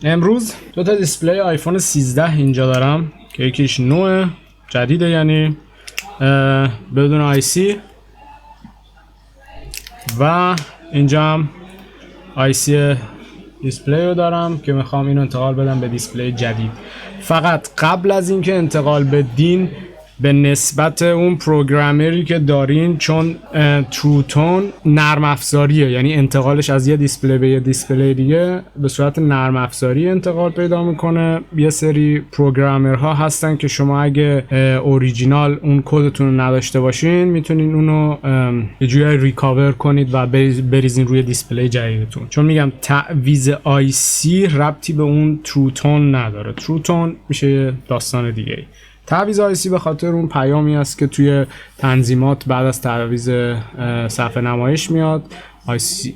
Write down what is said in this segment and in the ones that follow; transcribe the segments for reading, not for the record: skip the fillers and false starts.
امروز دو تا دیسپلی آیفون 13 اینجا دارم که یکیش نوع جدیده، یعنی بدون آی سی، و اینجا هم آی سی دیسپلی رو دارم که میخوام اینو انتقال بدم به دیسپلی جدید. فقط قبل از اینکه انتقال بدین به نسبت اون پروگرامری که دارین، چون تروتون نرم افزاریه، یعنی انتقالش از یه دیسپلی به یه دیسپلی دیگه به صورت نرم افزاری انتقال پیدا میکنه. یه سری پروگرامرها هستن که شما اگه اوریجینال اون کدتون رو نداشته باشین میتونین اونو یه جوری ریکاور کنید و بریزین روی دیسپلی جدیدتون. چون میگم تعویض آی سی ربطی به اون تروتون نداره، تروتون میشه داستان دیگه ای. تعویض آی سی به خاطر اون پیامی است که توی تنظیمات بعد از تعویض صفحه نمایش میاد.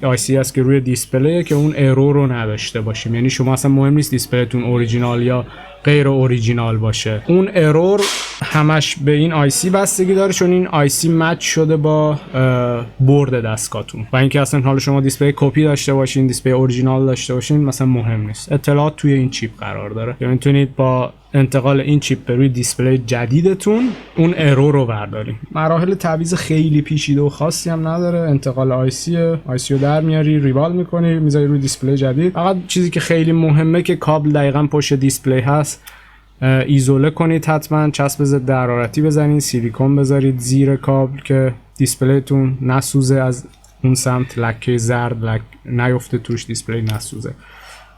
آی سی است که روی دیسپلیه که اون ارور رو نداشته باشیم، یعنی شما اصلا مهم نیست دیسپلیتون اوریجینال یا غیر اوریجینال باشه، اون ارور همش به این آی سی بستگی داره، چون این آی سی مچ شده با برد دستگاهتون. و اینکه اصلا حالا شما دیسپلی کپی داشته باشین، دیسپلی اوریجینال داشته باشین، مثلا مهم نیست، اطلاعات توی این چیپ قرار داره. یعنی میتونید با انتقال این چیپ به روی دیسپلی جدیدتون اون ارور رو بردارین. مراحل تعویض خیلی پیچیده و خاصی هم نداره. انتقال آی سی رو در میاری، ریوال میکنی، میذاری روی دیسپلی جدید. فقط چیزی که خیلی مهمه که کابل دقیقاً پشت دیسپلی هست ایزوله کنید، حتما چسب ضد حرارتی بزنید، سیلیکون بذارید زیر کابل که دیسپلیتون نسوزه، از اون سمت لکه زرد نیفته توش، دیسپلی نسوزه.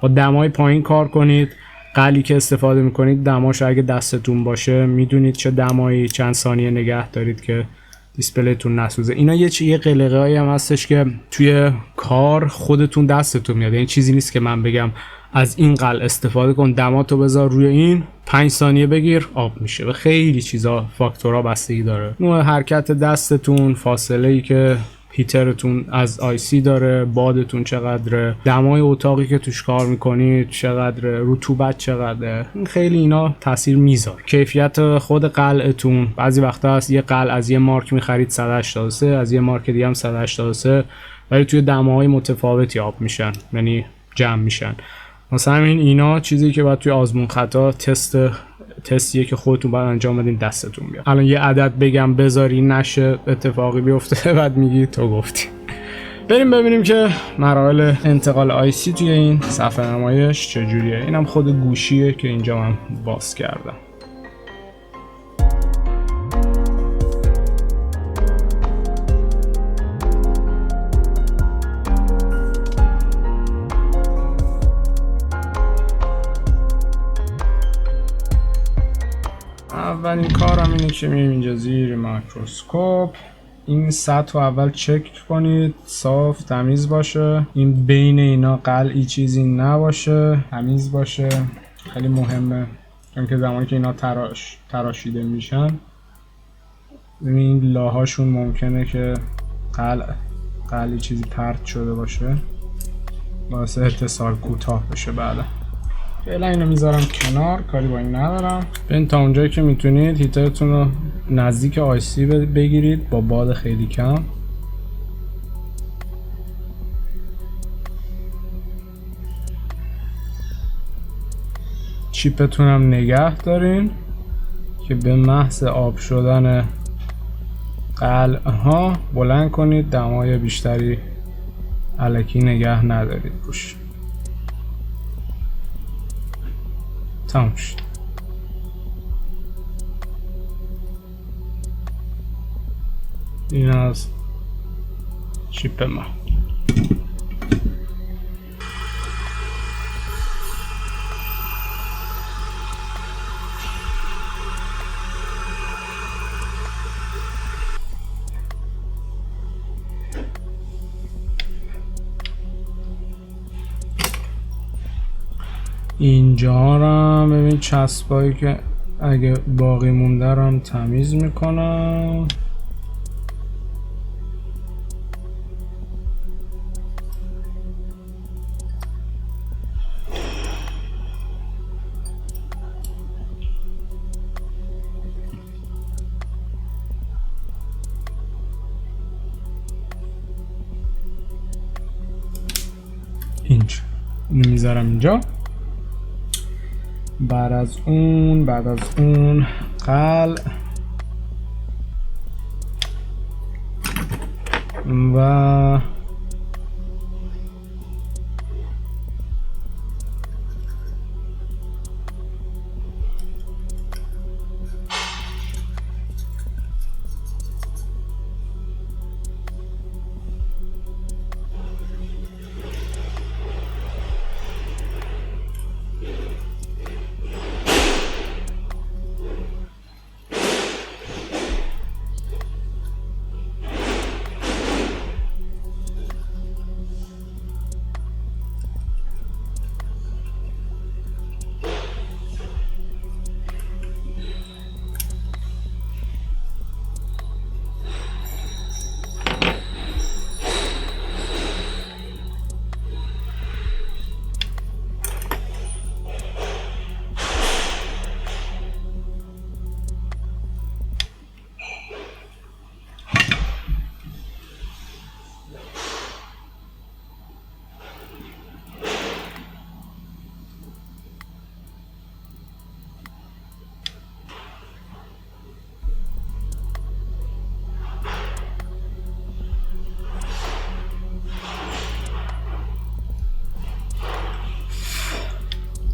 با دمای پایین کار کنید. قلی که استفاده میکنید دماش اگه دستتون باشه میدونید چه دمایی چند ثانیه نگه دارید که دیسپلیتون نسوزه. اینا یه قلقه هایی هم هستش که توی کار خودتون دستتون میاد، یعنی چیزی نیست که من بگم از این قل استفاده کن، دماتو بذار روی این 5 ثانیه بگیر آب میشه. و خیلی چیزا فاکتورها بستگی داره، نوع حرکت دستتون، فاصله ای که هیترتون از آی سی داره، بادتون چقدره، دمای اتاقی که توش کار میکنید چقدره، رطوبت چقدره، خیلی اینا تاثیر میذاره. کیفیت خود قلعتون، بعضی وقتا هست یه قلع از یه مارک میخرید 183، از یه مارک دیگه هم 183، ولی توی دماهای متفاوتی آب میشن، یعنی جمع میشن. مثلا همین اینا چیزی که باید توی آزمون خطا تستیه که خودتون باید انجام بدین، دستتون بیاد. الان یه عدد بگم بذاری نشه اتفاقی بیفته بعد میگی تو گفتی. بریم ببینیم که مراحل انتقال آی سی توی این صفحه نمایش چجوریه. اینم خود گوشیه که اینجا من باز کردم. اولین کارم اینه که میریم اینجا زیر میکروسکوپ، این سطح رو اول چک کنید صاف تمیز باشه، این بین اینا قلعی چیزی نباشه، تمیز باشه. خیلی مهمه، چون که زمانی که اینا تراشیده میشن این لاهاشون ممکنه که قلعی چیزی پرت شده باشه، باعث اتصال کوتاه بشه. بعدا فعلا اینو میذارم کنار، کاری با این ندارم. ببین تا اونجایی که میتونید هیترتون رو نزدیک آی سی بگیرید با باد خیلی کم. چیپتون هم نگه دارین که به محض آب شدن قلعه ها بلند کنید، دمای بیشتری الکی نگه ندارید روش. تمام شد. این از چیپ ما. اینجا رو ببین چسبایی که اگه باقی مونده رو تمیز میکنم. اینجا اینو میذارم اینجا. بعد از اون قلع و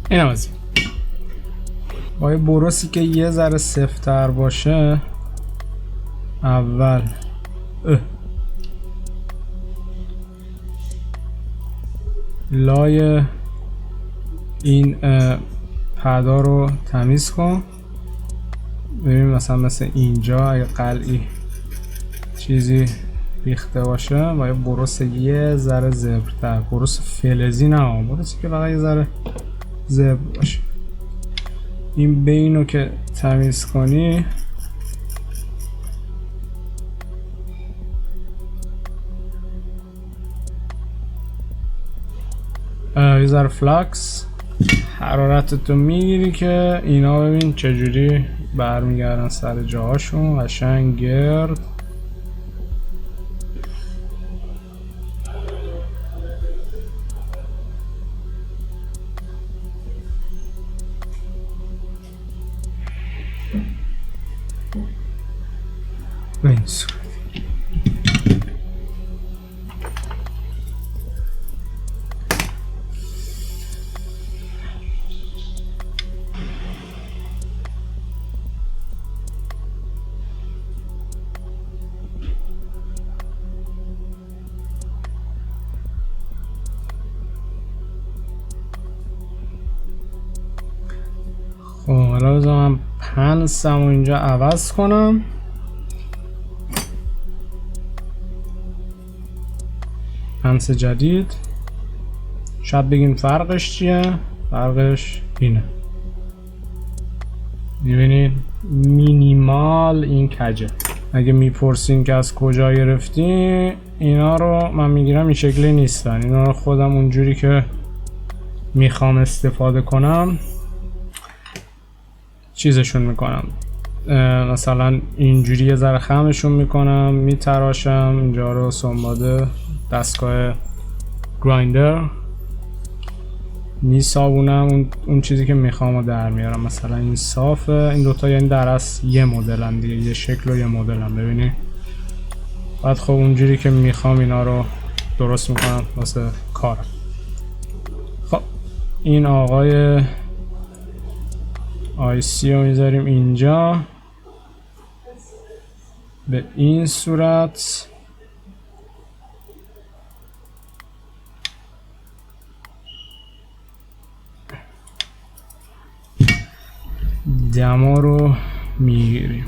این هم از این. با یه بروسی که یه ذره سفت‌تر باشه اول لای این پدا رو تمیز کن. ببین مثلا اینجا اگه قلعی چیزی ریخته باشه با یه بروس یه ذره زبرتر، بروس فلزی نه، بروسی که فقط یه ذره زبر باشه. این بین رو که تمیز کنی یه ذره فلاکس حرارتتو میگیری که اینا ببین چجوری برمیگردن سر جاهاشون قشنگ گرد. این صورت خب حالا بذار من پنسم رو اینجا عوض کنم. پنس جدید. شاید بگیم فرقش چیه؟ فرقش اینه، میبینید مینیمال این کجه. اگه میپرسین که از کجا گرفتی، اینا رو من میگیرم این شکلی نیستن، اینا رو خودم اونجوری که میخوام استفاده کنم چیزشون میکنم. مثلا اینجوری یه ذره خمشون میکنم، میتراشم اینجا رو سنباده دستگاه گرایندر، میسابونم اون چیزی که میخوام رو در میارم. مثلا این صافه، این دوتا یعنی در اصل یه مدلن دیگه، یه شکل و یه مدلن. ببینی بعد خب اونجوری که میخوام اینا رو درست میکنم واسه کارم. خب این آقای IC رو میذاریم اینجا به این صورت. دما رو میگیریم.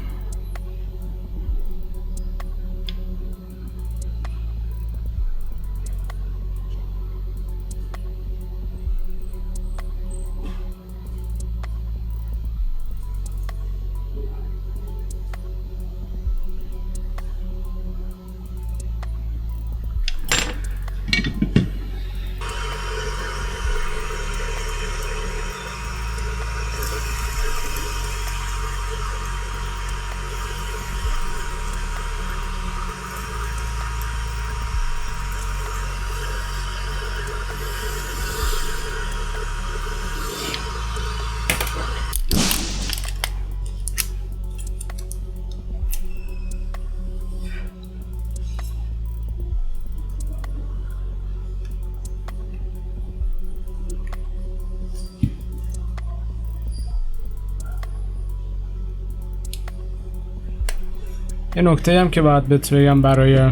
یه نکته هم که باید بهت بگم برای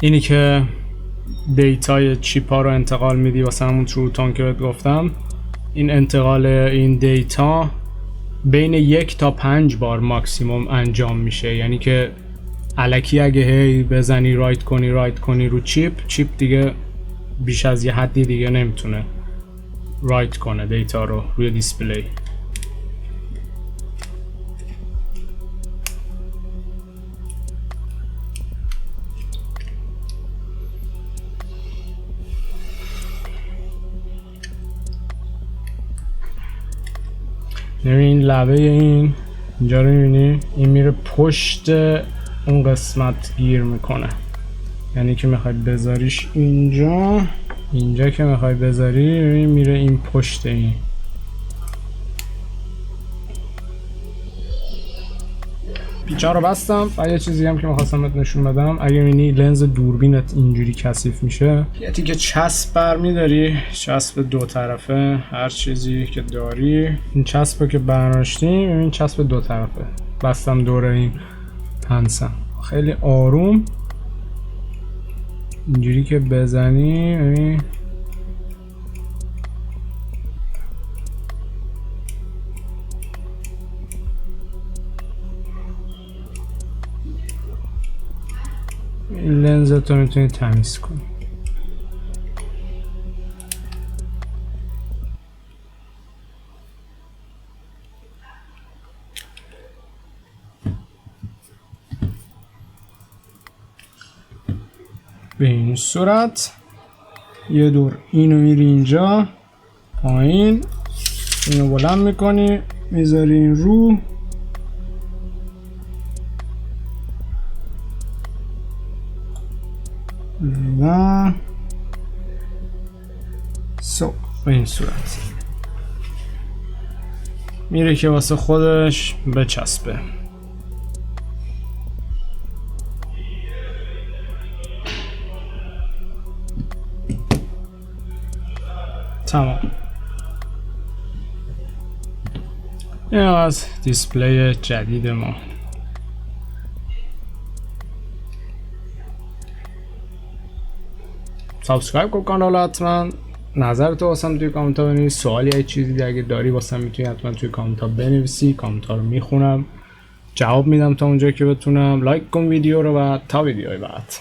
اینی که دیتای چیپ ها رو انتقال میدی واسه همون تروتون که بهت گفتم، این انتقال این دیتا بین 1 تا 5 بار ماکسیموم انجام میشه. یعنی که الکی اگه هی بزنی رایت کنی رو چیپ دیگه بیش از یه حدی دیگه نمیتونه رایت کنه دیتا رو روی دیسپلی. این لبه اینجا رو میبینی این میره پشت اون قسمت گیر میکنه. یعنی که میخوای بذاریش اینجا که میخوای بذاری میره این پشت این. پیچا رو بستم و یه چیزی هم که میخواستم بهت نشون بدم، اگه میبینی لنز دوربینت اینجوری کثیف میشه، یه تیکه چسب برمیداری، چسب 2 طرفه، هر چیزی که داری، این چسب که برداشتی این چسب 2 طرفه بستم دور این پنسم. خیلی آروم اینجوری که بزنی این لنزت رو میتونی تمیز کنی. به این صورت یه دور اینو میری اینجا پایین، اینو بلند میکنی میذاری این رو، و به این صورت میره که واسه خودش بچسبه. تمام. این از دیسپلی جدید ما. سابسکرایب کن کانال، حتما نظرتو واسم توی کامنت ها بنویس. سوالی یا چیزی اگه داری واسم میتونی حتما توی کامنت ها بنویسی. کامنت ها رو میخونم، جواب میدم تا اونجا که بتونم. لایک کن ویدیو رو و تا ویدیوی بعد.